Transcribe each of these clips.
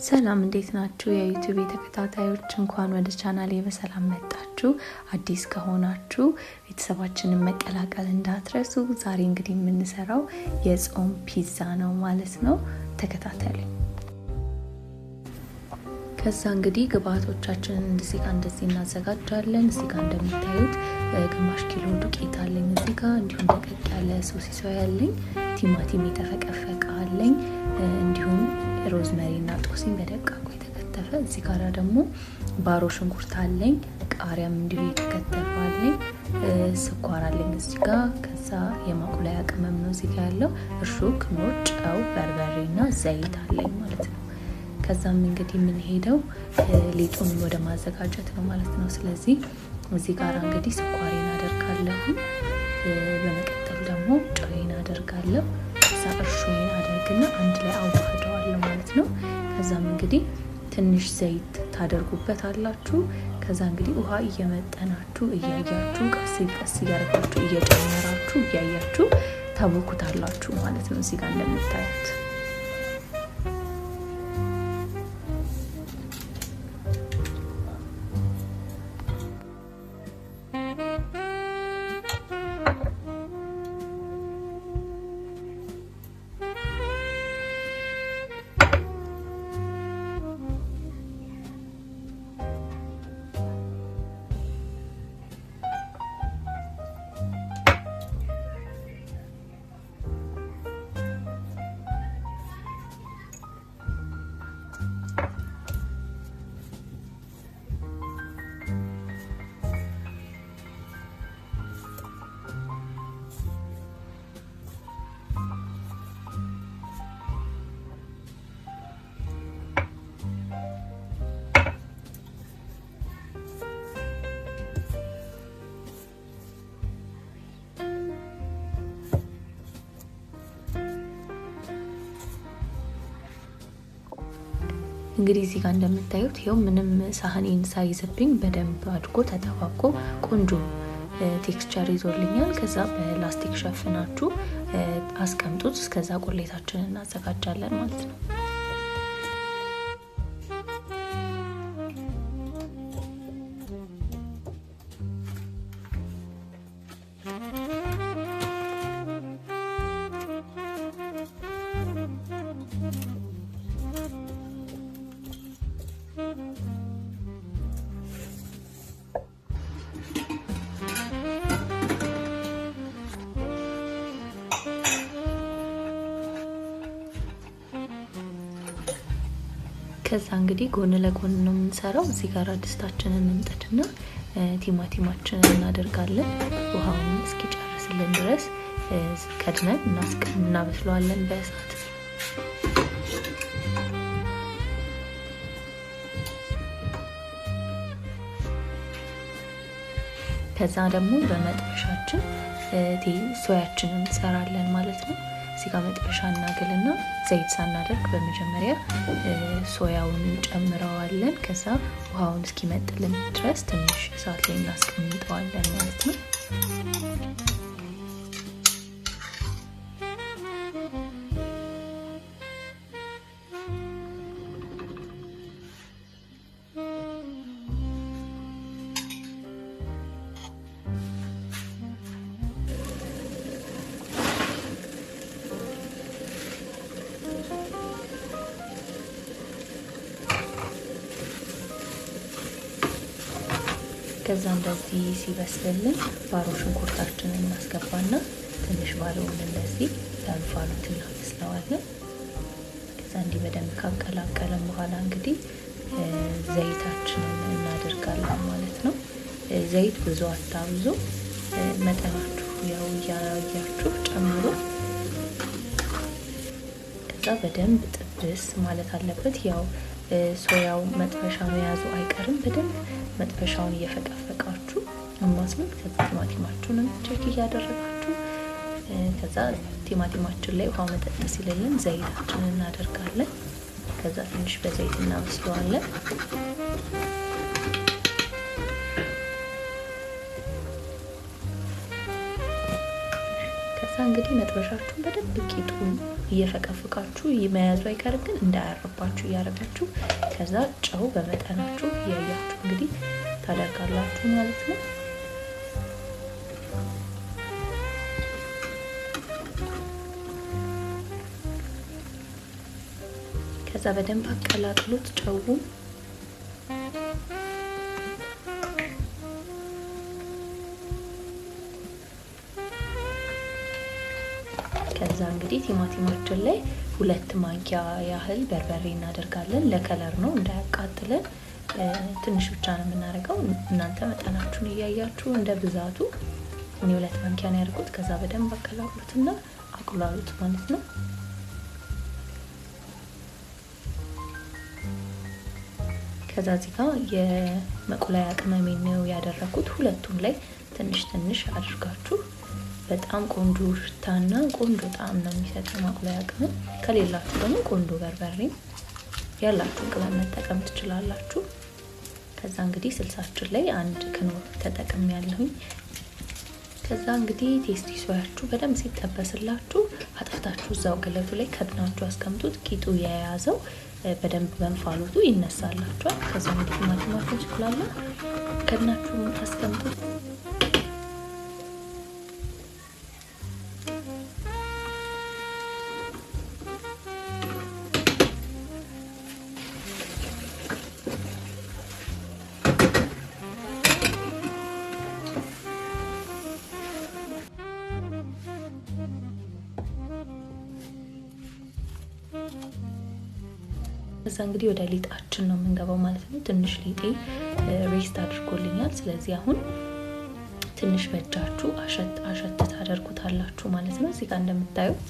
ሰላም እንዴት ናችሁ? የዩቲዩብ ተከታታዮች እንኳን ወደ ቻናሌ በሰላም መጣችሁ። አዲስ ከሆናችሁ ቤተሰባችንን መቀላቀል እንዳትረሱ። ዛሬ እንግዲህ የምንሰራው የጾም ፒዛ ነው ማለት ነው። ተከታተሉኝ። ከዛ እንግዲህ ግብአቶቻችንን እንደዚህ እናዘጋጃለን። እዚህ ጋር እንደምታዩት ግማሽ ኪሎ ዱቄት አለኝ እዚህ ጋር፣ እንዲሁም ደቀቅ ያለ ሶሲሶ ያለኝ፣ ቲማቲም የተፈቀፈቀ አለኝ፣ እንዲሁም ሮዝመሪ እና ጦስኝ በደቃቁ የተከተፈ፣ እዚህ ጋር ደግሞ ባሮ ሽንኩርት አለኝ፣ ቃሪያም እንዲሁ የተከተፈ አለኝ፣ ስኳር አለኝ እዚህ ጋር። ከዛ የማቁላያ ቅመም ነው እዚህ ጋር ያለው፣ እርሾ፣ ክኖር፣ ጨው፣ በርበሬና ዘይት አለኝ ማለት ነው። ከዛም እንግዲህ የምንሄደው ሊጡን ወደ ማዘጋጀት ነው ማለት ነው። ስለዚህ እዚህ ጋር እንግዲህ ስኳሬን አደርጋለሁ፣ በመቀጠል ደግሞ ጨውዬን አደርጋለሁ፣ ከዛ እርሾዬን አደርግና አንድ ላይ አዋህደዋለሁ ማለት ነው። ከዛም እንግዲህ ትንሽ ዘይት ታደርጉበት አላችሁ። ከዛ እንግዲህ ውሃ እየመጠናችሁ እያያችሁ ቀስ እያደረጋችሁ እየጨመራችሁ እያያችሁ ታቦኩታላችሁ ማለት ነው። እዚህ ጋር እንደምታዩት እንግዲህ እዚህ ጋር እንደምታዩት ይሄው ምንም ሳህኔን ሳይዝብኝ በደንብ አድርጎ ተጠባቆ ቆንጆ ቴክስቸር ይዞልኛል። ከዛ በላስቲክ ሸፍናችሁ አስቀምጡት። እስከዛ ቁሌታችንን እናዘጋጃለን ማለት ነው። ከዛ እንግዲህ ጎን ለጎን ነው የምንሰራው። እዚህ ጋር ድስታችንን እንጥድና ቲማቲማችንን እናደርጋለን። ውሃውን እስኪጨርስልን ድረስ ከድነን እናበስለዋለን በእሳት። ከዛ ደግሞ በመጥበሻችን ሶያችንን እንሰራለን ማለት ነው። እዚህ ጋር መጥበሻ እናግልና ዘይት ሳናደርግ በመጀመሪያ ሶያውን እንጨምረዋለን። ከዛ ውሃውን እስኪመጥልን ድረስ ትንሽ እሳት ላይ እናስቀምጠዋለን ማለት ነው። ከዛ እንደዚህ ሲበስልልን ባሮ ሽንኩርታችንን እናስገባና ትንሽ ባሮውን እንደዚህ ለእንፋሎት እናበስለዋለን። ከዛ እንዲህ በደንብ ካቀላቀለን በኋላ እንግዲህ ዘይታችንን እናደርጋለን ማለት ነው። ዘይት ብዙ አታብዙ፣ መጠናችሁ ያው እያያችሁ ጨምሩ። ከዛ በደንብ ጥብስ ማለት አለበት። ያው ሶያው መጥበሻ መያዙ አይቀርም። በደንብ መጥበሻውን እየፈቀፈቃችሁ ማስመጥ። ከዛ ቲማቲማችሁንም ቼክ እያደረጋችሁ ከዛ ቲማቲማችን ላይ ውሃው መጠጥ ሲልልን ዘይታችንን እናደርጋለን። ከዛ ትንሽ በዘይት እናበስለዋለን። ከዛ እንግዲህ መጥበሻችሁን በደንብ ቂጡን እየፈቀፈቃችሁ መያዙ አይቀርም፣ ግን እንዳያርባችሁ እያደረጋችሁ ከዛ ጨው በመጠናችሁ እያያችሁ እንግዲህ ታደርጋላችሁ ማለት ነው። ከዛ በደንብ አቀላቅሉት ጨውን። ከዛ እንግዲህ ቲማቲማችን ላይ 2 ማንኪያ ያህል በርበሬ እናደርጋለን። ለከለር ነው እንዳያቃጥለን፣ ትንሽ ብቻ ነው የምናደርገው። እናንተ መጠናችሁን እያያችሁ እንደ ብዛቱ። እኔ 2 ማንኪያ ነው ያደርኩት። ከዛ በደንብ አቀላቅሉትና አቁላሉት ማለት ነው። ከዛ እዚህ ጋር የመቁላያ ቅመሜን ነው ያደረኩት። ሁለቱም ላይ ትንሽ ትንሽ አድርጋችሁ በጣም ቆንጆ ሽታና ቆንጆ ጣዕም ነው የሚሰጠው ማቁላያ ቅመም። ከሌላችሁ ደግሞ ቆንጆ በርበሬ ያላችሁን ቅመም መጠቀም ትችላላችሁ። ከዛ እንግዲህ ስልሳችን ላይ 1 ክኖር ተጠቅም ያለሁኝ። ከዛ እንግዲህ ቴስቲ ሶያችሁ በደንብ ሲጠበስላችሁ አጥፍታችሁ እዛው ገለቱ ላይ ከድናችሁ አስቀምጡት። ቂጡ የያዘው በደንብ በእንፋሎቱ ይነሳላችኋል። ከዛ እንግዲህ ቲማቲማችሁን ሲኩላላ ከድናችሁ አስቀምጡት። ከዛ እንግዲህ ወደ ሊጣችን ነው የምንገባው ማለት ነው። ትንሽ ሊጤ ሬስት አድርጎልኛል። ስለዚህ አሁን ትንሽ በእጃችሁ አሸት ታደርጉታላችሁ ማለት ነው። እዚህ ጋር እንደምታዩት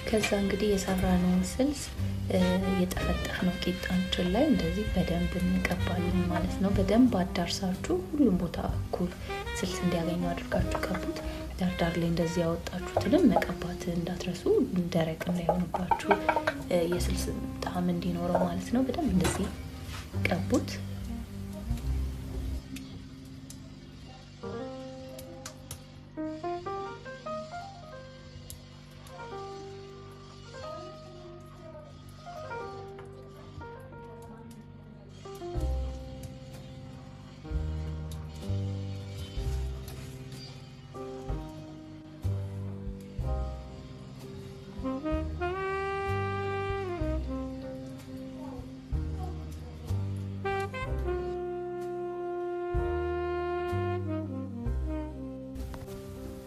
ከዛ እንግዲህ የሰራነውን ስልስ የጠፈጠፍነው ቂጣችን ላይ እንደዚህ በደንብ እንቀባለን ማለት ነው። በደንብ አዳርሳችሁ ሁሉም ቦታ እኩል ስልስ እንዲያገኙ አድርጋችሁ ቀቡት። ዳርዳር ላይ እንደዚህ ያወጣችሁትንም መቀባት እንዳትረሱ፣ ደረቅ እንዳይሆንባችሁ የስልስ ጣዕም እንዲኖረው ማለት ነው። በደንብ እንደዚህ ቀቡት።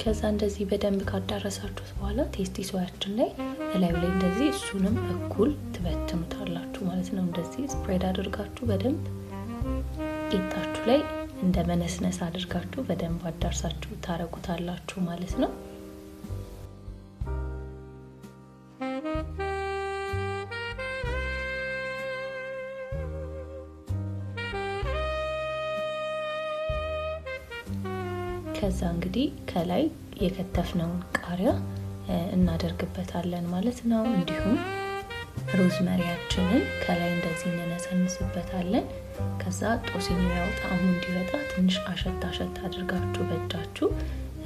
ከዛ እንደዚህ በደንብ ካዳረሳችሁት በኋላ ቴስቲ ሶያችን ላይ እላዩ ላይ እንደዚህ እሱንም እኩል ትበትኑታላችሁ ማለት ነው። እንደዚህ ስፕሬድ አድርጋችሁ በደንብ ቂጣችሁ ላይ እንደ መነስነስ አድርጋችሁ በደንብ አዳርሳችሁ ታረጉታላችሁ ማለት ነው። ከዛ እንግዲህ ከላይ የከተፍነውን ቃሪያ እናደርግበታለን ማለት ነው። እንዲሁም ሮዝመሪያችንን ከላይ እንደዚህ እንነሰንስበታለን። ከዛ ጦስኝ ያወጣሙ እንዲወጣ ትንሽ አሸት አድርጋችሁ በእጃችሁ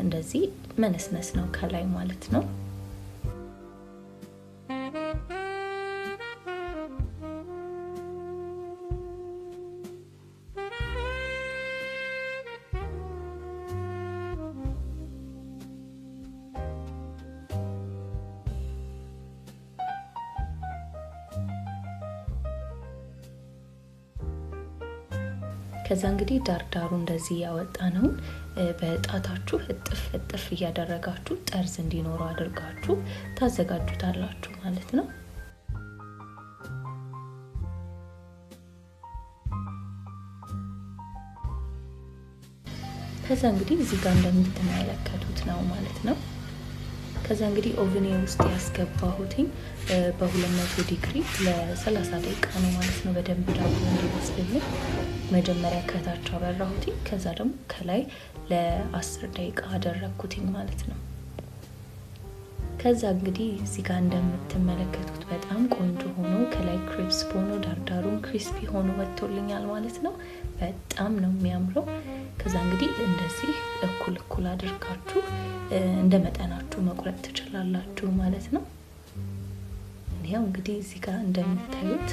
እንደዚህ መነስነስ ነው ከላይ ማለት ነው። ከዛ እንግዲህ ዳርዳሩ እንደዚህ ያወጣነው በጣታችሁ እጥፍ እያደረጋችሁ ጠርዝ እንዲኖረው አድርጋችሁ ታዘጋጁታላችሁ ማለት ነው። ከዛ እንግዲህ እዚህ ጋር እንደምትመለከቱት ነው ማለት ነው። ከዛ እንግዲህ ኦቨኔ ውስጥ ያስገባሁትኝ በ200 ዲግሪ ለ30 ደቂቃ ነው ማለት ነው። በደንብ ዳቦ እንዲበስልልኝ መጀመሪያ ከታች አበራሁትኝ፣ ከዛ ደግሞ ከላይ ለ10 ደቂቃ አደረኩትኝ ማለት ነው። ከዛ እንግዲህ እዚህ ጋር እንደምትመለከቱት በጣም ቆንጆ ሆኖ ከላይ ክሪስፕ ሆኖ ዳርዳሩን ክሪስፒ ሆኖ ወጥቶልኛል ማለት ነው። በጣም ነው የሚያምረው። ከዛ እንግዲህ እንደዚህ እኩል እኩል አድርጋችሁ እንደ መጠናችሁ መቁረጥ ትችላላችሁ ማለት ነው። ያው እንግዲህ እዚህ ጋር እንደምታዩት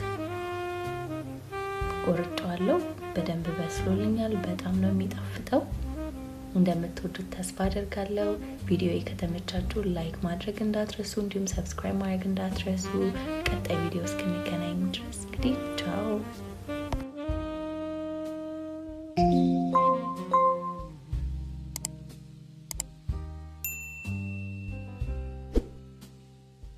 ቆርጬዋለሁ። በደንብ በስሎልኛል። በጣም ነው የሚጣፍጠው። እንደምትወዱት ተስፋ አደርጋለሁ። ቪዲዮዬ ከተመቻችሁ ላይክ ማድረግ እንዳትረሱ፣ እንዲሁም ሰብስክራይብ ማድረግ እንዳትረሱ። ቀጣይ ቪዲዮ እስክንገናኝ ድረስ እንግዲህ ቻው።